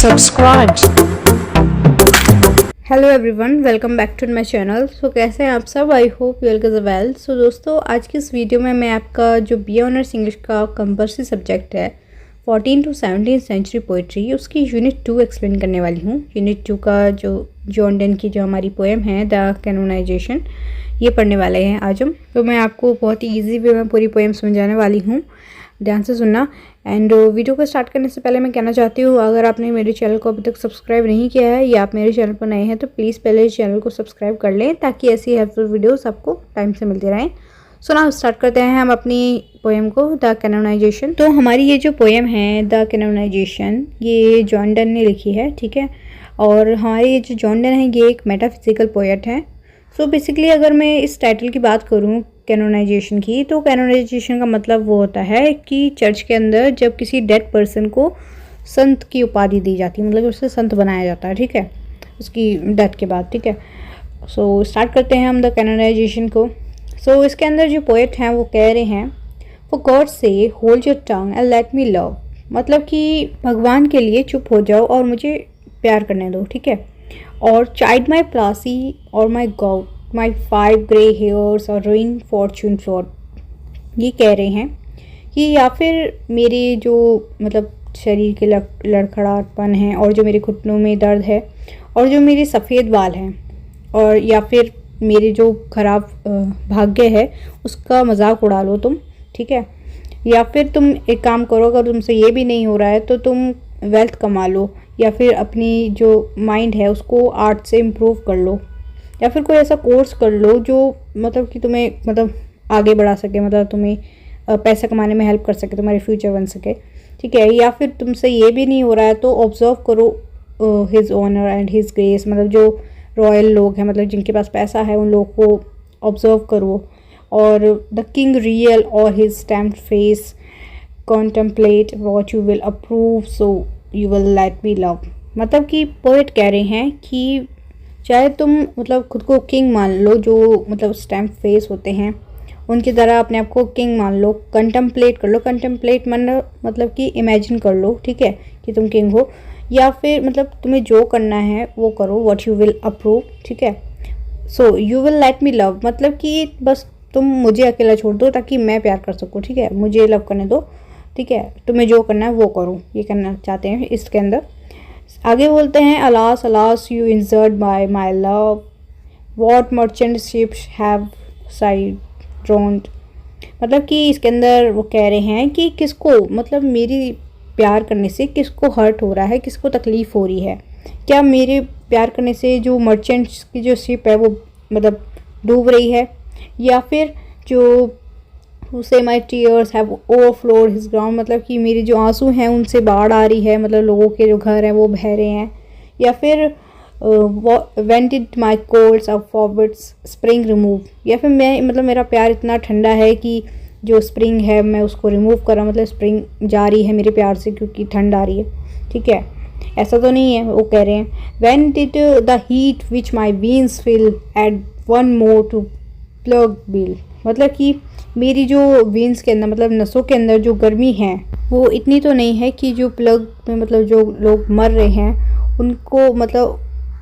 subscribe. Hello everyone, welcome back to my channel. So कैसे हैं आप सब? I hope you all get well. So दोस्तों, आज की इस वीडियो में मैं आपका जो बी ऑनर्स इंग्लिश का कंपल्सरी सब्जेक्ट है 14 to 17 सेंचुरी पोइट्री, उसकी यूनिट 2 एक्सप्लेन करने वाली हूँ। यूनिट 2 का जो जॉन डन की जो हमारी पोएम है द कैनोनाइजेशन, ये पढ़ने वाले हैं आज हम। तो मैं आपको बहुत ही ईजी वे में पूरी पोएम समझाने वाली हूँ, ध्यान से सुनना। एंड वीडियो को स्टार्ट करने से पहले मैं कहना चाहती हूँ, अगर आपने मेरे चैनल को अभी तक सब्सक्राइब नहीं किया है या आप मेरे चैनल पर नए हैं तो प्लीज़ पहले चैनल को सब्सक्राइब कर लें, ताकि ऐसी हेल्पफुल वीडियोस आपको टाइम से मिलती रहें। सो नाउ स्टार्ट करते हैं हम अपनी पोएम को, द कैनोनाइजेशन। तो हमारी ये जो पोएम है द कैनोनाइजेशन, ये जॉन डन ने लिखी है, ठीक है। और हमारे ये जो जॉन डन है ये एक मेटाफिजिकल पोएट है। सो बेसिकली अगर मैं इस टाइटल की बात करूँ कैनोनाइजेशन की, तो कैनोनाइजेशन का मतलब वो होता है कि चर्च के अंदर जब किसी डेड पर्सन को संत की उपाधि दी जाती है, मतलब उसे संत बनाया जाता है, ठीक है, उसकी डेथ के बाद, ठीक है। सो स्टार्ट करते हैं हम द कैनोनाइजेशन को। सो इसके अंदर जो पोएट हैं वो कह रहे हैं, फॉर गॉड से hold your tongue and let me love, मतलब कि भगवान के लिए चुप हो जाओ और मुझे प्यार करने दो, ठीक है। और चाइल्ड माई प्लासी और माई गॉड माई 5 ग्रे हेयर्स और रुइन फॉर्चून फ्लोर, ये कह रहे हैं कि या फिर मेरे जो मतलब शरीर के लड़खड़ाहटपन है और जो मेरे घुटनों में दर्द है और जो मेरे सफ़ेद बाल हैं, और या फिर मेरे जो खराब भाग्य है उसका मजाक उड़ा लो तुम, ठीक है। या फिर तुम एक काम करो, अगर तुमसे ये भी नहीं हो रहा है तो तुम वेल्थ कमा लो, या फिर अपनी जो माइंड है उसको आर्ट से इम्प्रूव कर लो, या फिर कोई ऐसा कोर्स कर लो जो मतलब कि तुम्हें मतलब आगे बढ़ा सके, मतलब तुम्हें पैसा कमाने में हेल्प कर सके, तुम्हारे फ्यूचर बन सके, ठीक है। या फिर तुमसे ये भी नहीं हो रहा है तो ऑब्जर्व करो his honour and his grace, मतलब जो रॉयल लोग हैं, मतलब जिनके पास पैसा है उन लोग को ऑब्जर्व करो। और द किंग रियल और his stamped face contemplate what you will approve so you will let me love, मतलब कि पोएट कह रहे हैं कि चाहे तुम मतलब खुद को किंग मान लो, जो मतलब स्टैम्प फेस होते हैं उनकी तरह अपने आप को किंग मान लो, कंटम्पलेट कर लो, कंटम्पलेट मतलब कि इमेजिन कर लो, ठीक है, कि तुम किंग हो। या फिर मतलब तुम्हें जो करना है वो करो, व्हाट यू विल अप्रूव, ठीक है। So you will let me love, मतलब कि बस तुम मुझे अकेला छोड़ दो ताकि मैं प्यार कर सकूँ, ठीक है, मुझे लव करने दो, ठीक है, तुम्हें जो करना है वो करो, ये करना चाहते हैं इसके अंदर। आगे बोलते हैं, alas alas you injured by my love, what merchant ships have sighed drowned, मतलब कि इसके अंदर वो कह रहे हैं कि किसको मतलब मेरी प्यार करने से किसको हर्ट हो रहा है, किसको तकलीफ़ हो रही है। क्या मेरे प्यार करने से जो मर्चेंट्स की जो शिप है वो मतलब डूब रही है, या फिर जो उसे माई tears have overflowed his ground, मतलब कि मेरे जो आंसू हैं उनसे बाढ़ आ रही है, मतलब लोगों के जो घर हैं वो बह रहे हैं। या फिर when did my colds of forwards spring remove, या फिर मैं मतलब मेरा प्यार इतना ठंडा है कि जो स्प्रिंग है मैं उसको रिमूव कर रहा हूँ, मतलब स्प्रिंग जा रही है मेरे प्यार से क्योंकि ठंड आ रही है, ठीक है। ऐसा तो नहीं है, वो कह रहे हैं when did the heat which my veins fill add one more to plug bill, मतलब कि मेरी जो वेंस के अंदर मतलब नसों के अंदर जो गर्मी है वो इतनी तो नहीं है कि जो प्लग में मतलब जो लोग मर रहे हैं उनको मतलब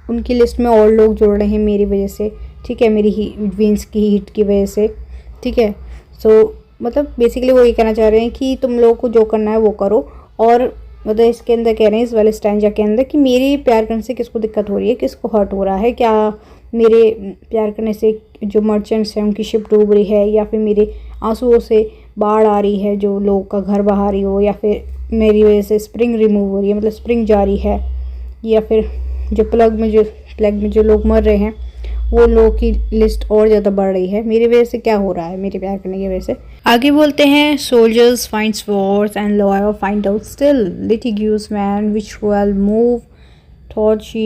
उनकी लिस्ट में और लोग जोड़ रहे हैं मेरी वजह से, ठीक है, मेरी वेंस की हीट की वजह से, ठीक है। सो मतलब बेसिकली वो ये कहना चाह रहे हैं कि तुम लोगों को जो करना है वो करो। और मतलब इसके अंदर कह रहे हैं इस वाले स्टैंजा के अंदर कि मेरे प्यार करने से किसको दिक्कत हो रही है, किसको हर्ट हो रहा है, क्या मेरे प्यार करने से जो मर्चेंट्स हैं उनकी शिप डूब रही है, या फिर मेरे आंसुओं से बाढ़ आ रही है, जो लोग का घर बहा रही हो, या फिर मेरी वजह से स्प्रिंग रिमूव हो रही है, मतलब स्प्रिंग जा रही है, या फिर जो प्लग में जो लोग मर रहे हैं वो लोगों की लिस्ट और ज़्यादा बढ़ रही है, मेरी वजह से क्या हो रहा है, मेरे प्यार करने की वजह से। आगे बोलते हैं, soldiers find swords and lawyer find out still litigious man which will move thought she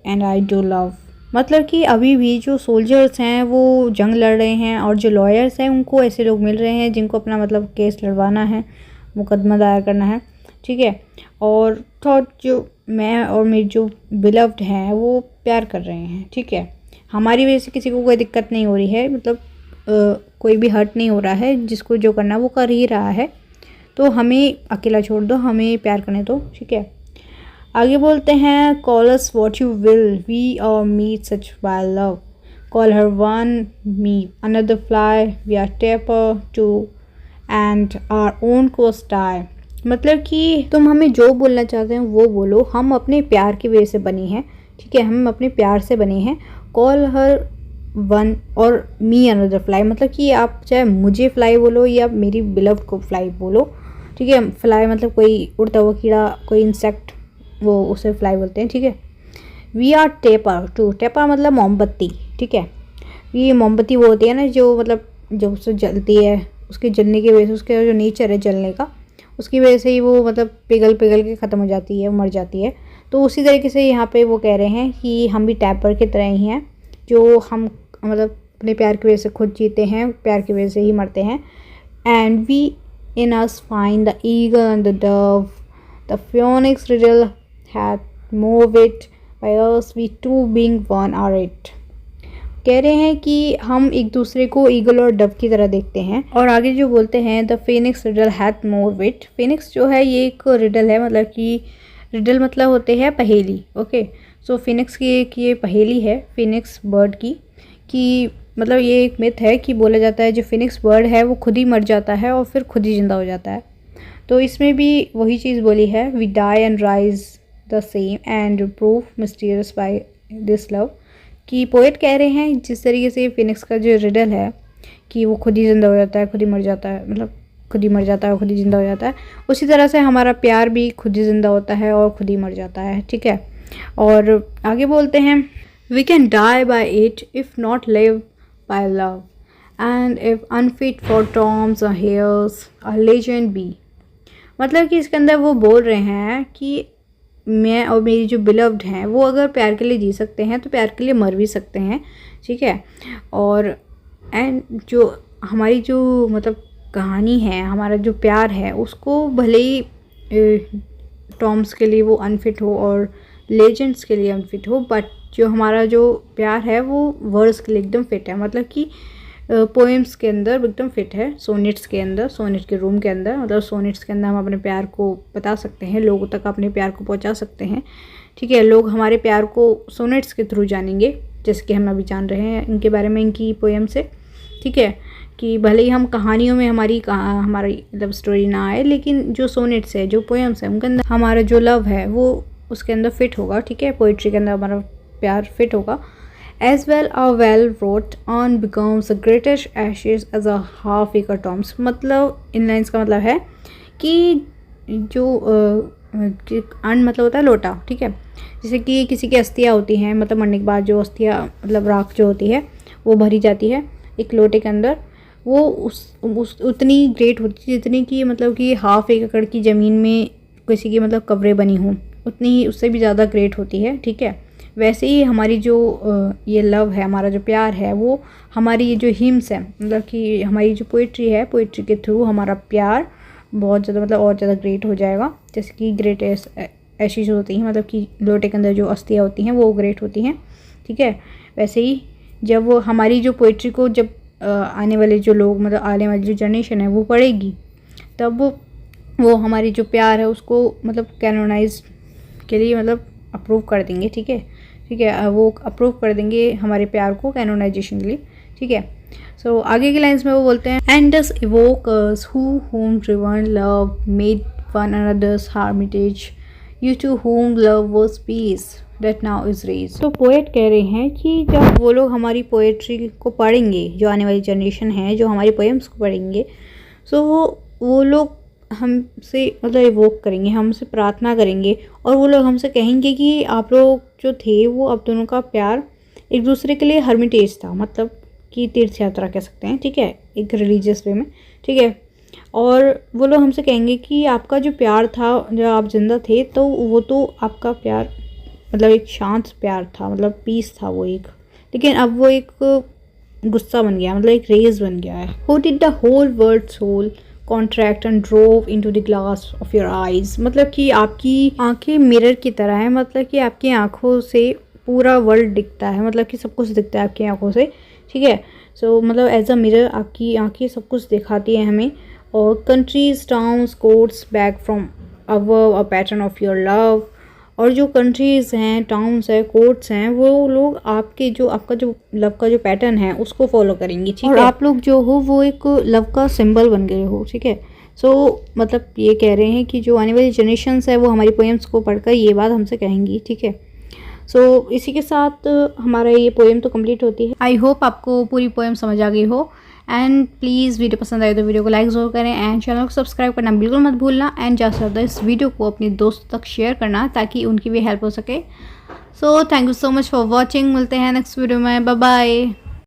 and I do love, मतलब कि अभी भी जो सोल्जर्स हैं वो जंग लड़ रहे हैं और जो लॉयर्स हैं उनको ऐसे लोग मिल रहे हैं जिनको अपना मतलब केस लड़वाना है, मुकदमा दायर करना है, ठीक है। और थॉट जो मैं और मेरी जो बिलव्ड हैं वो प्यार कर रहे हैं, ठीक है, हमारी वजह से किसी को कोई दिक्कत नहीं हो रही है, मतलब कोई भी हर्ट नहीं हो रहा है, जिसको जो करना है वो कर ही रहा है, तो हमें अकेला छोड़ दो, हमें प्यार करने दो, ठीक है। आगे बोलते हैं call us what you will we are made such by love, call her one me another fly we are taper too and our own cost die. मतलब कि तुम हमें जो बोलना चाहते हैं वो बोलो, हम अपने प्यार की वजह से बनी हैं, ठीक है, हम अपने प्यार से बने हैं। कॉल हर वन और मी अनदर फ्लाई, मतलब कि आप चाहे मुझे फ्लाई बोलो या मेरी बिलव्ड को फ्लाई बोलो, ठीक है। फ्लाई मतलब कोई उड़ता हुआ कीड़ा, कोई इंसेक्ट, वो उसे फ्लाई बोलते हैं, ठीक है। We are taper too, taper मतलब मोमबत्ती, ठीक है। ये मोमबत्ती वो होती है ना जो मतलब जब उससे जलती है, उसके जलने की वजह से, उसका जो नेचर है जलने का, उसकी वजह से ही वो मतलब पिघल पिघल के ख़त्म हो जाती है, मर जाती है। तो उसी तरीके से यहाँ पे वो कह रहे हैं कि हम भी टैपर की तरह ही हैं, जो हम मतलब अपने प्यार की वजह से खुद जीते हैं, प्यार की वजह से ही मरते हैं। And we in us find the eagle and the dove, the phoenix riddle hath more wit by us we two being one are it. कह रहे हैं कि हम एक दूसरे को ईगल और डव की तरह देखते हैं। और आगे जो बोलते हैं the phoenix riddle hath more wit, phoenix जो है ये एक रिडल है, मतलब कि रिडल मतलब होते हैं पहेली, ओके। सो फिनिक्स की एक ये पहेली है फिनिक्स बर्ड की, कि मतलब ये एक मिथ है कि बोला जाता है जो फिनिक्स बर्ड है वो खुद ही मर जाता है और फिर खुद ही जिंदा हो जाता है। तो इसमें भी वही चीज़ बोली है, we die and rise the same and prove mysterious by this love, कि पोएट कह रहे हैं जिस तरीके से फिनिक्स का जो रिडल है कि वो खुद ही जिंदा हो जाता है, खुद ही मर जाता है, मतलब खुद ही मर जाता है, खुद ही जिंदा हो जाता है, उसी तरह से हमारा प्यार भी खुद ही जिंदा होता है और खुद ही मर जाता है, ठीक है। और आगे बोलते हैं we can die by it if not live by love and if unfit for tombs और हेयर्स अ लेजेंड बी। मतलब कि इसके अंदर वो बोल रहे हैं कि मैं और मेरी जो बिलव्ड हैं वो अगर प्यार के लिए जी सकते हैं तो प्यार के लिए मर भी सकते हैं, ठीक है। और एंड जो हमारी जो मतलब कहानी है, हमारा जो प्यार है, उसको भले ही टॉम्स के लिए वो अनफिट हो और लेजेंड्स के लिए अनफिट हो, बट जो हमारा जो प्यार है वो वर्ड्स के लिए एकदम फिट है, मतलब कि पोएम्स के अंदर एकदम फिट है, सोनेट्स के अंदर, सोनेट के रूम के अंदर, मतलब सोनेट्स के अंदर हम अपने प्यार को बता सकते हैं, लोगों तक अपने प्यार को पहुंचा सकते हैं, ठीक है। लोग हमारे प्यार को सोनेट्स के थ्रू जानेंगे, जैसे कि हम अभी जान रहे हैं इनके बारे में, इनकी पोएम से, ठीक है। कि भले ही हम कहानियों में हमारी लव स्टोरी ना आए, लेकिन जो सोनेट्स है, जो पोएम्स है, उनके अंदर हमारा जो लव है वो उसके अंदर फिट होगा, ठीक है। पोइट्री के अंदर हमारा प्यार फिट होगा। As well a well wrought on becomes the greatest ashes as a half acre tombs। मतलब इन लाइन्स का मतलब है कि जो अन्न मतलब होता है लोटा, ठीक है। जैसे कि किसी की अस्थियाँ होती हैं, मतलब मरने के बाद जो अस्थियाँ मतलब राख जो होती है वो भरी जाती है एक लोटे के अंदर, वो उस उतनी ग्रेट होती है जितनी कि मतलब कि हाफ एकड़ की ज़मीन में किसी की मतलब कब्रें बनी हों, उतनी ही उससे भी ज़्यादा ग्रेट होती है, ठीक है। वैसे ही हमारी जो ये लव है, हमारा जो प्यार है, वो हमारी ये जो हिम्स है, मतलब कि हमारी जो पोइट्री है, पोइट्री के थ्रू हमारा प्यार बहुत ज़्यादा मतलब और ज़्यादा ग्रेट हो जाएगा। जैसे कि ग्रेट एशेज होती हैं, मतलब कि लोटे के अंदर जो अस्थियाँ होती हैं वो ग्रेट होती हैं, ठीक है। वैसे ही जब वो हमारी जो पोइट्री को जब आने वाले जो लोग, मतलब आने वाली जो जनरेशन है वो पढ़ेगी, तब वो हमारी जो प्यार है उसको मतलब कैनोनाइज के लिए मतलब अप्रूव कर देंगे, ठीक है, ठीक है। वो अप्रूव कर देंगे हमारे प्यार को कैनोनाइजेशन के लिए, ठीक है। सो आगे की लाइन्स में वो बोलते हैं एंड डस इवोकर्स who whom driven love made one another's hermitage you to whom love was peace that now is rage. तो पोएट कह रहे हैं कि जब वो लोग हमारी पोएट्री को पढ़ेंगे, जो आने वाली जनरेशन है जो हमारी पोएम्स को पढ़ेंगे, सो वो लोग हमसे मतलब इवोक करेंगे, हमसे प्रार्थना करेंगे, और वो लोग हमसे कहेंगे कि आप लोग जो थे वो अब दोनों का प्यार एक दूसरे के लिए हर्मिटेज था, मतलब कि तीर्थ यात्रा कह सकते हैं, ठीक है, एक रिलीजियस वे में, ठीक है। और वो लोग हमसे कहेंगे कि आपका जो प्यार था जब आप जिंदा थे, तो वो तो आपका प्यार मतलब एक शांत प्यार था, मतलब पीस था वो एक, लेकिन अब वो एक गुस्सा बन गया, मतलब एक रेज बन गया है। Who did the whole world soul contract and drove into the glass of your eyes। मतलब कि आपकी आंखें मिरर की तरह है, मतलब कि आपकी आंखों से पूरा वर्ल्ड दिखता है, मतलब कि सब कुछ दिखता है आपकी आंखों से, ठीक है। सो मतलब एज अ मिरर आपकी आंखें सब कुछ दिखाती है हमें। और countries towns quotes back from above a pattern of your love और जो कंट्रीज़ हैं, टाउन्स हैं, कोर्ट्स हैं, वो लोग आपके जो आपका जो लव का जो पैटर्न है उसको फॉलो करेंगी, ठीक है। और आप लोग जो हो वो एक लव का सिंबल बन गए हो, ठीक है। मतलब ये कह रहे हैं कि जो आने वाली जनरेशन्स है वो हमारी पोएम्स को पढ़कर ये बात हमसे कहेंगी, ठीक है। इसी के साथ हमारा ये पोएम तो कंप्लीट होती है। आई होप आपको पूरी पोएम समझ आ गई हो। एंड प्लीज़ वीडियो पसंद आए तो वीडियो को लाइक ज़रूर करें एंड चैनल को सब्सक्राइब करना बिल्कुल मत भूलना। एंड ज़्यादा से ज़्यादा इस वीडियो को अपने दोस्तों तक शेयर करना ताकि उनकी भी हेल्प हो सके। Thank you so much for watching. मिलते हैं नेक्स्ट वीडियो में। Bye bye.